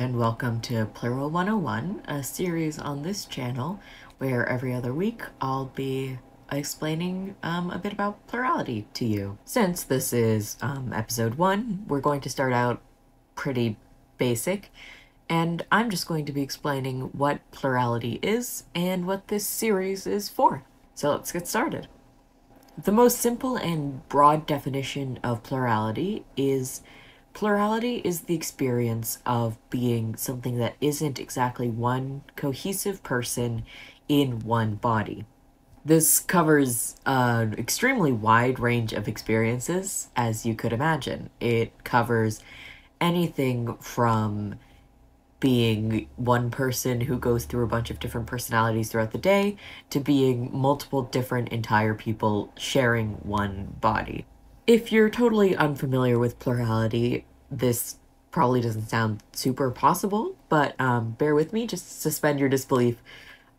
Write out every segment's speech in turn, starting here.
and welcome to Plural 101, a series on this channel where every other week I'll be explaining a bit about plurality to you. Since this is episode 1, we're going to start out pretty basic, and I'm just going to be explaining what plurality is and what this series is for. So let's get started. The most simple and broad definition of plurality is the experience of being something that isn't exactly one cohesive person in one body. This covers an extremely wide range of experiences, as you could imagine. It covers anything from being one person who goes through a bunch of different personalities throughout the day to being multiple different entire people sharing one body. If you're totally unfamiliar with plurality, this probably doesn't sound super possible, but bear with me, just suspend your disbelief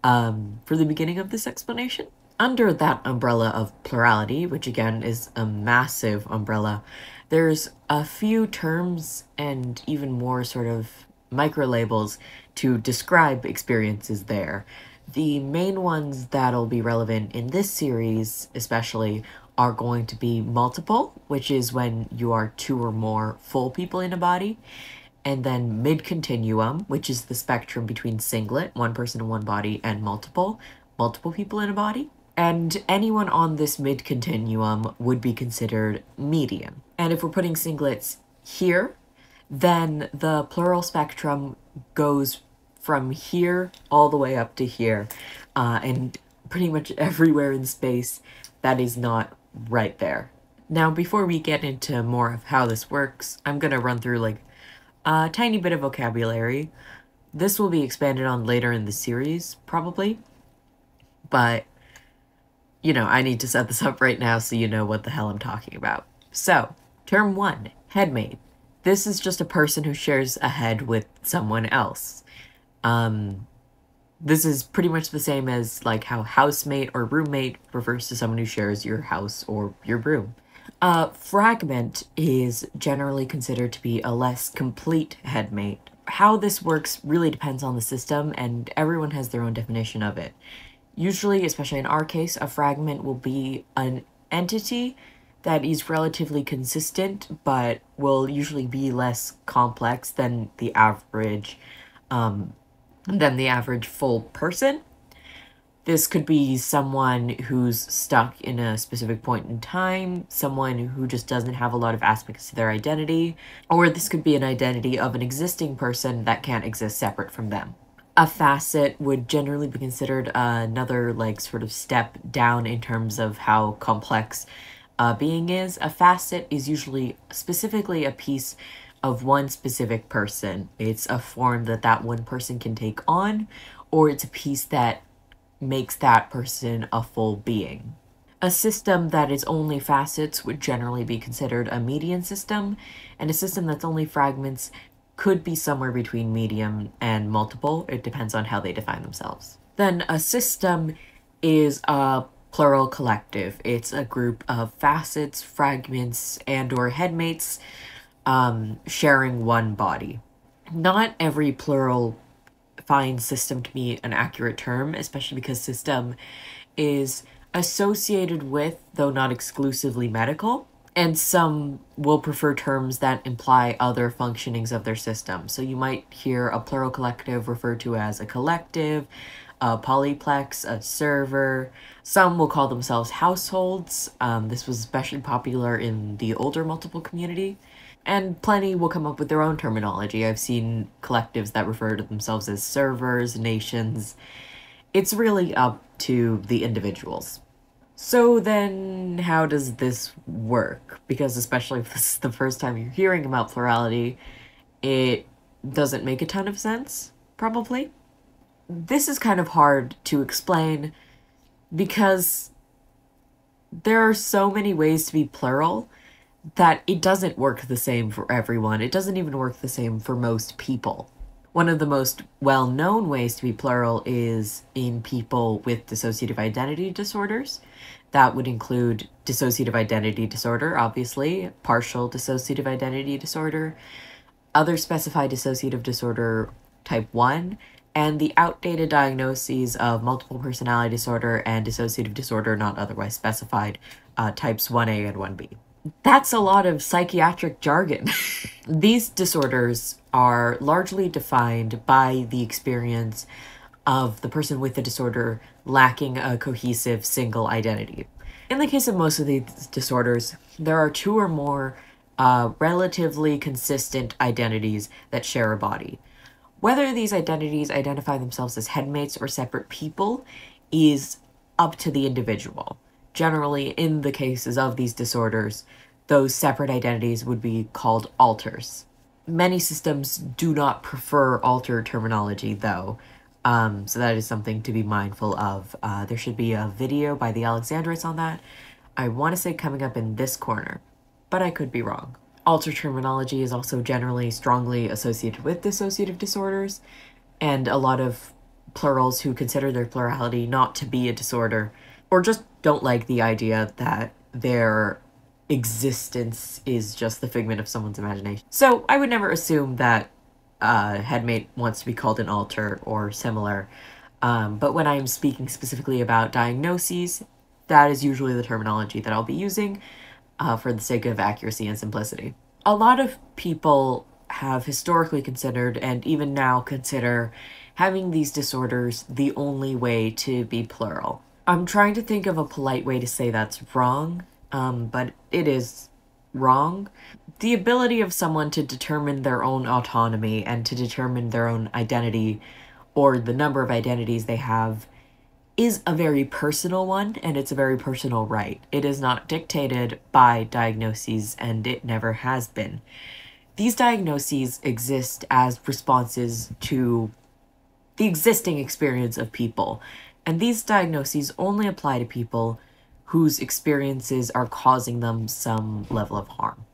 for the beginning of this explanation. Under that umbrella of plurality, which again is a massive umbrella, there's a few terms and even more sort of micro-labels to describe experiences there. The main ones that'll be relevant in this series especially are going to be multiple, which is when you are two or more full people in a body, and then mid-continuum, which is the spectrum between singlet, one person in one body, and multiple people in a body. And anyone on this mid-continuum would be considered medium. And if we're putting singlets here, then the plural spectrum goes from here all the way up to here, and pretty much everywhere in space that is not right there. Now, before we get into more of how this works, I'm gonna run through like a tiny bit of vocabulary. This will be expanded on later in the series, probably, but you know, I need to set this up right now so you know what the hell I'm talking about. So, term 1, headmate. This is just a person who shares a head with someone else. This is pretty much the same as like how housemate or roommate refers to someone who shares your house or your room. Fragment is generally considered to be a less complete headmate. How this works really depends on the system, and everyone has their own definition of it. Usually, especially in our case, a fragment will be an entity that is relatively consistent, but will usually be less complex than the average full person. This could be someone who's stuck in a specific point in time, someone who just doesn't have a lot of aspects to their identity, or this could be an identity of an existing person that can't exist separate from them. A facet would generally be considered another like sort of step down in terms of how complex a being is. A facet is usually specifically a piece of one specific person. It's a form that that one person can take on, or it's a piece that makes that person a full being. A system that is only facets would generally be considered a median system, and a system that's only fragments could be somewhere between medium and multiple. It depends on how they define themselves. Then a system is a plural collective. It's a group of facets, fragments, and or headmates sharing one body. Not every plural finds system to be an accurate term, especially because system is associated with, though not exclusively, medical. And some will prefer terms that imply other functionings of their system. So you might hear a plural collective referred to as a collective, a polyplex, a server. Some will call themselves households. This was especially popular in the older multiple community. And plenty will come up with their own terminology. I've seen collectives that refer to themselves as servers, nations. It's really up to the individuals. So then, how does this work? Because especially if this is the first time you're hearing about plurality, it doesn't make a ton of sense, probably. This is kind of hard to explain because there are so many ways to be plural that it doesn't work the same for everyone. It doesn't even work the same for most people. One of the most well-known ways to be plural is in people with dissociative identity disorders. That would include dissociative identity disorder, obviously, partial dissociative identity disorder, other specified dissociative disorder type 1, and the outdated diagnoses of multiple personality disorder and dissociative disorder not otherwise specified, types 1A and 1B. That's a lot of psychiatric jargon. These disorders are largely defined by the experience of the person with the disorder lacking a cohesive single identity. In the case of most of these disorders, there are two or more relatively consistent identities that share a body. Whether these identities identify themselves as headmates or separate people is up to the individual. Generally, in the cases of these disorders, those separate identities would be called alters. Many systems do not prefer alter terminology, though, so that is something to be mindful of. There should be a video by the Alexandrites on that. I want to say coming up in this corner, but I could be wrong. Alter terminology is also generally strongly associated with dissociative disorders, and a lot of plurals who consider their plurality not to be a disorder, or just don't like the idea that their existence is just the figment of someone's imagination. So I would never assume that Headmate wants to be called an alter or similar, but when I'm speaking specifically about diagnoses, that is usually the terminology that I'll be using for the sake of accuracy and simplicity. A lot of people have historically considered, and even now consider, having these disorders the only way to be plural. I'm trying to think of a polite way to say that's wrong, but it is wrong. The ability of someone to determine their own autonomy and to determine their own identity, or the number of identities they have, is a very personal one, and it's a very personal right. It is not dictated by diagnoses, and it never has been. These diagnoses exist as responses to the existing experience of people, and these diagnoses only apply to people whose experiences are causing them some level of harm.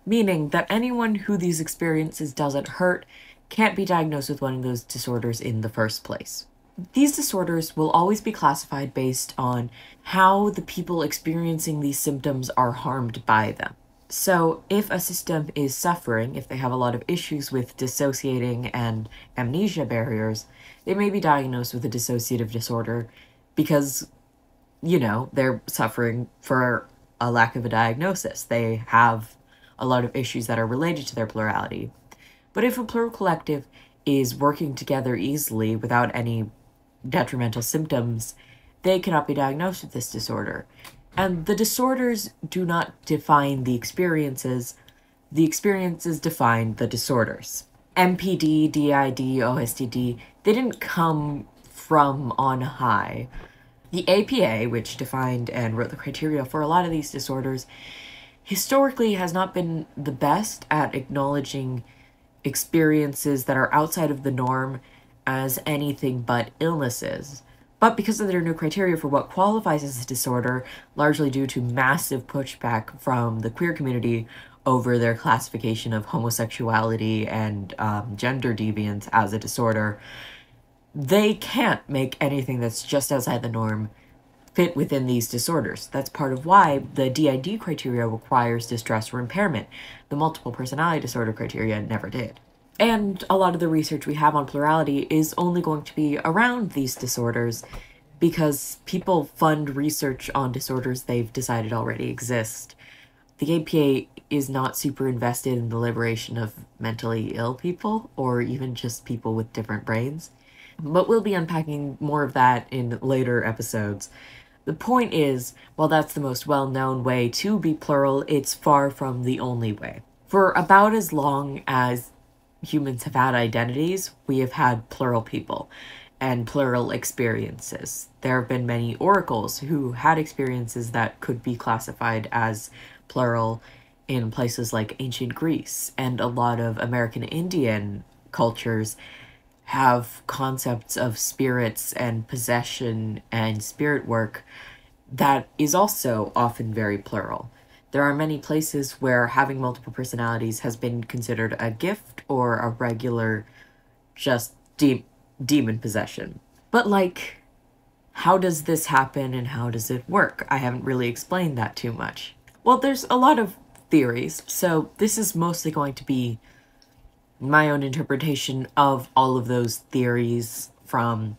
Meaning that anyone who these experiences doesn't hurt can't be diagnosed with one of those disorders in the first place. These disorders will always be classified based on how the people experiencing these symptoms are harmed by them. So if a system is suffering, if they have a lot of issues with dissociating and amnesia barriers, they may be diagnosed with a dissociative disorder because, you know, they're suffering for a lack of a diagnosis. They have a lot of issues that are related to their plurality. But if a plural collective is working together easily without any detrimental symptoms, they cannot be diagnosed with this disorder. And the disorders do not define the experiences define the disorders. MPD, DID, OSTD, they didn't come from on high. The APA, which defined and wrote the criteria for a lot of these disorders, historically has not been the best at acknowledging experiences that are outside of the norm as anything but illnesses. But because of their new criteria for what qualifies as a disorder, largely due to massive pushback from the queer community over their classification of homosexuality and gender deviance as a disorder, they can't make anything that's just outside the norm fit within these disorders. That's part of why the DID criteria requires distress or impairment. The multiple personality disorder criteria never did. And a lot of the research we have on plurality is only going to be around these disorders because people fund research on disorders they've decided already exist. The APA is not super invested in the liberation of mentally ill people, or even just people with different brains. But we'll be unpacking more of that in later episodes. The point is, while that's the most well-known way to be plural, it's far from the only way. For about as long as humans have had identities, we have had plural people and plural experiences. There have been many oracles who had experiences that could be classified as plural in places like ancient Greece, and a lot of American Indian cultures have concepts of spirits and possession and spirit work that is also often very plural. There are many places where having multiple personalities has been considered a gift or a regular just demon possession. But like, how does this happen and how does it work? I haven't really explained that too much. Well, there's a lot of theories, so this is mostly going to be my own interpretation of all of those theories from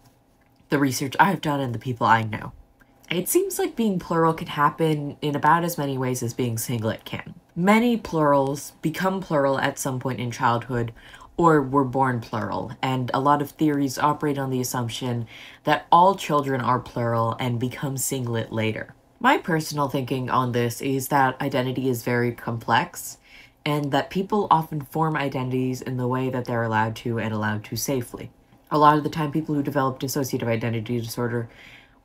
the research I've done and the people I know. It seems like being plural can happen in about as many ways as being singlet can. Many plurals become plural at some point in childhood or were born plural, and a lot of theories operate on the assumption that all children are plural and become singlet later. My personal thinking on this is that identity is very complex, and that people often form identities in the way that they're allowed to and allowed to safely. A lot of the time, people who develop dissociative identity disorder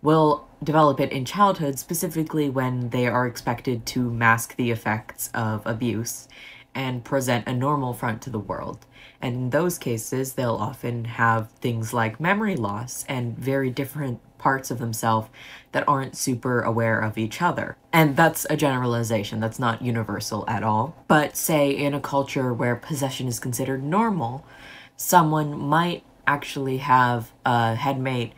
will develop it in childhood, specifically when they are expected to mask the effects of abuse and present a normal front to the world. And in those cases, they'll often have things like memory loss and very different parts of themselves that aren't super aware of each other. And that's a generalization, that's not universal at all. But say in a culture where possession is considered normal, someone might actually have a headmate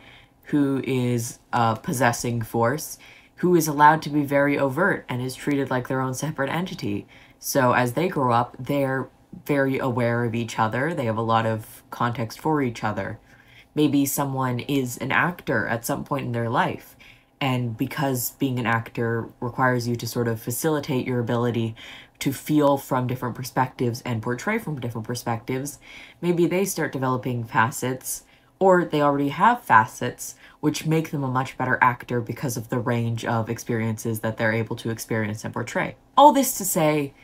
who is a possessing force, who is allowed to be very overt and is treated like their own separate entity. So as they grow up, they're very aware of each other. They have a lot of context for each other. Maybe someone is an actor at some point in their life, and because being an actor requires you to sort of facilitate your ability to feel from different perspectives and portray from different perspectives, maybe they start developing facets, or they already have facets, which make them a much better actor because of the range of experiences that they're able to experience and portray. All this to say,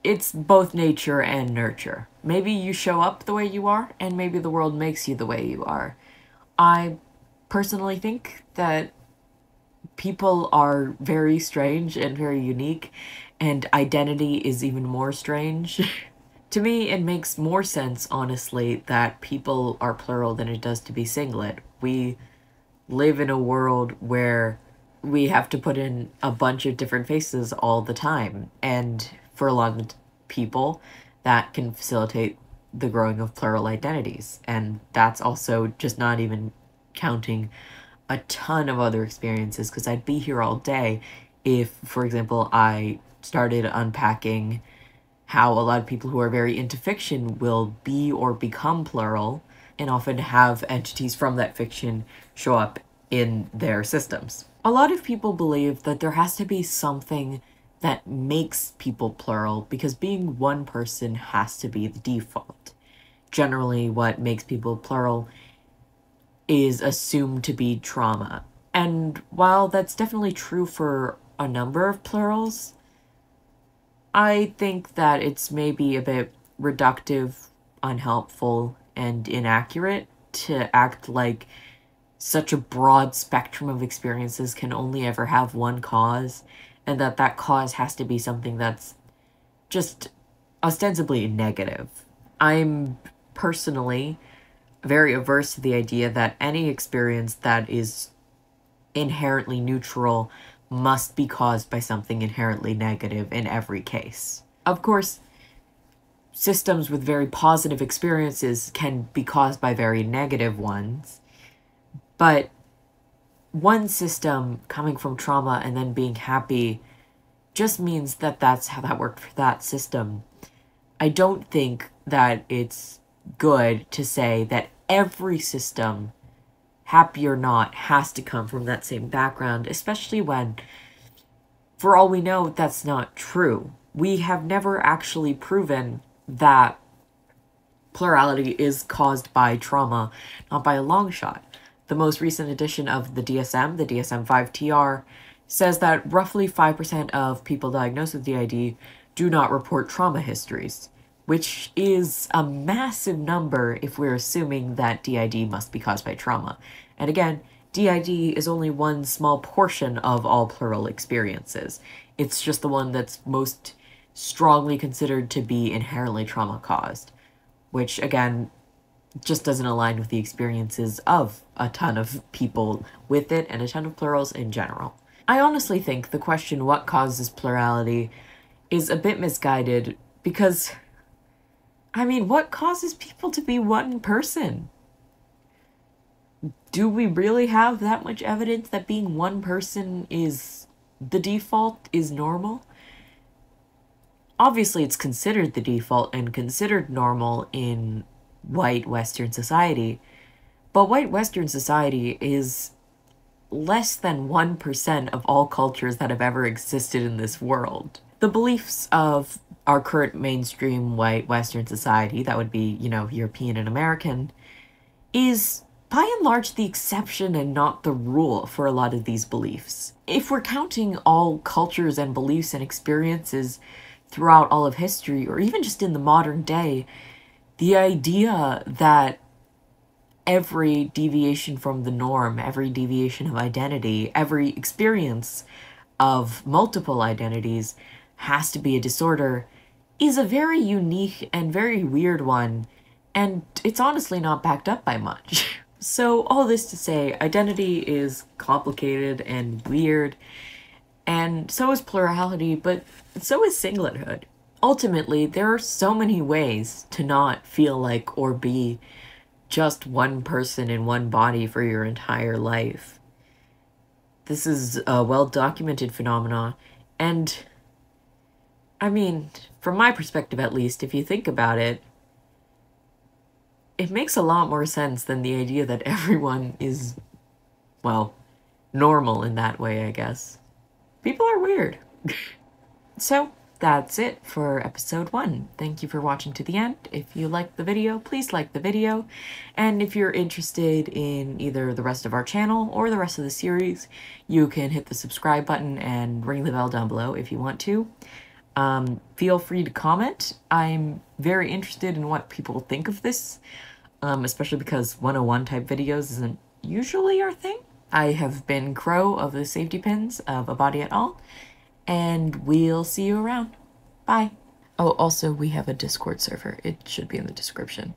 it's both nature and nurture. Maybe you show up the way you are, and maybe the world makes you the way you are. I personally think that people are very strange and very unique, and identity is even more strange. To me, it makes more sense, honestly, that people are plural than it does to be singlet. We live in a world where we have to put in a bunch of different faces all the time, and for a lot of people, that can facilitate the growing of plural identities. And that's also just not even counting a ton of other experiences, because I'd be here all day if, for example, I started unpacking how a lot of people who are very into fiction will be or become plural and often have entities from that fiction show up in their systems. A lot of people believe that there has to be something that makes people plural because being one person has to be the default. Generally, what makes people plural is assumed to be trauma. And while that's definitely true for a number of plurals, I think that it's maybe a bit reductive, unhelpful, and inaccurate to act like such a broad spectrum of experiences can only ever have one cause, and that that cause has to be something that's just ostensibly negative. I'm personally very averse to the idea that any experience that is inherently neutral must be caused by something inherently negative in every case. Of course, systems with very positive experiences can be caused by very negative ones, but one system coming from trauma and then being happy just means that that's how that worked for that system. I don't think that it's good to say that every system, happy or not, has to come from that same background, especially when, for all we know, that's not true. We have never actually proven that plurality is caused by trauma, not by a long shot. The most recent edition of the DSM-5 TR, says that roughly 5% of people diagnosed with DID do not report trauma histories, which is a massive number if we're assuming that DID must be caused by trauma. And again, DID is only one small portion of all plural experiences. It's just the one that's most strongly considered to be inherently trauma-caused, which, again, just doesn't align with the experiences of a ton of people with it and a ton of plurals in general. I honestly think the question, what causes plurality, is a bit misguided because, I mean, what causes people to be one person? Do we really have that much evidence that being one person is the default, is normal? Obviously, it's considered the default and considered normal in white Western society, but white Western society is less than 1% of all cultures that have ever existed in this world. The beliefs of our current mainstream white Western society, that would be, European and American, is by and large the exception and not the rule for a lot of these beliefs. If we're counting all cultures and beliefs and experiences throughout all of history, or even just in the modern day, the idea that every deviation from the norm, every deviation of identity, every experience of multiple identities has to be a disorder is a very unique and very weird one, and it's honestly not backed up by much. So all this to say, identity is complicated and weird, and so is plurality, but so is singlethood. Ultimately, there are so many ways to not feel like or be just one person in one body for your entire life. This is a well-documented phenomenon, and I mean, from my perspective at least, if you think about it, it makes a lot more sense than the idea that everyone is, well, normal in that way, I guess. People are weird. So, that's it for episode 1. Thank you for watching to the end. If you liked the video, please like the video. And if you're interested in either the rest of our channel or the rest of the series, you can hit the subscribe button and ring the bell down below if you want to. Feel free to comment. I'm very interested in what people think of this, especially because 101 type videos isn't usually our thing. I have been Crow of the Safety Pins of Abadi et al., and we'll see you around. Bye. Oh, also, we have a Discord server. It should be in the description.